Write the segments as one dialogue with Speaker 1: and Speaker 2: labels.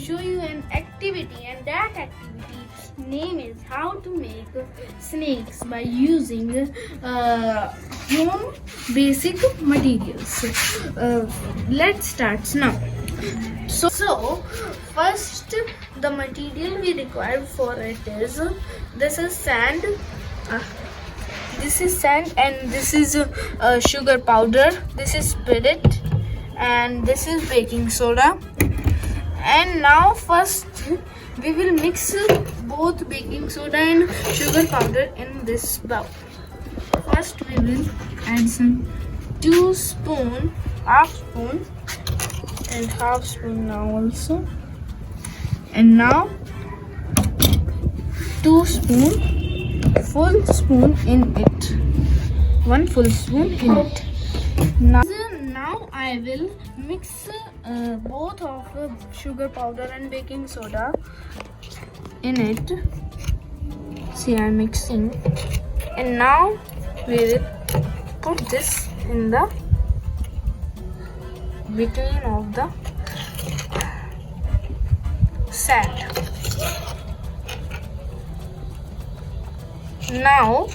Speaker 1: show you an activity, and that activity name is how to make snakes by using home basic materials. Let's start now. So first the material we require for it is this is sand. This is sand and this is sugar powder. This is spirit and this is baking soda. And now first we will mix both baking soda and sugar powder in this bowl. First we will add some 2 spoon, half spoon and half spoon now also. And now 2 spoon, full spoon in it. 1 full spoon in it. Now I will mix both of sugar powder and baking soda in it. See, I'm mixing. And now we will put this in the between of the sand. Now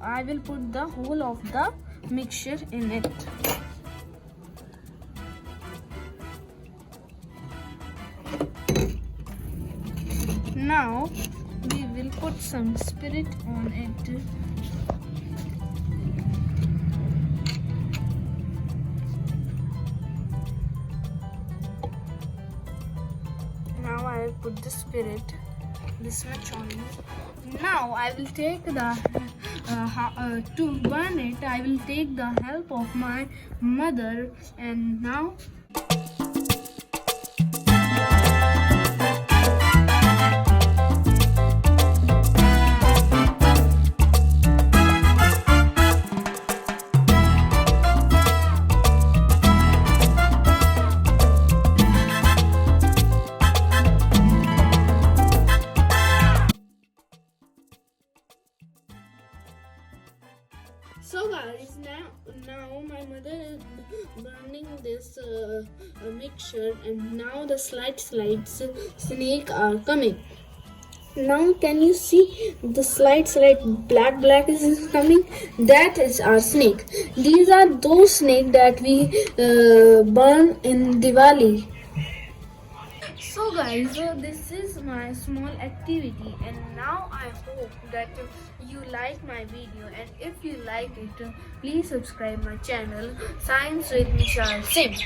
Speaker 1: I will put the whole of the mixture in it. Now we will put some spirit on it. Now I will put the spirit this much on it. Now I will take the to burn it. I will take the help of my mother. And now so guys, now my mother is burning this mixture, and now the slides snake are coming. Now can you see the slides black is coming? That is our snake. These are those snake that we burn in Diwali. So guys, this is my small activity, and now I hope that you like my video, and if you like it, please subscribe my channel Science with Nishal Singh.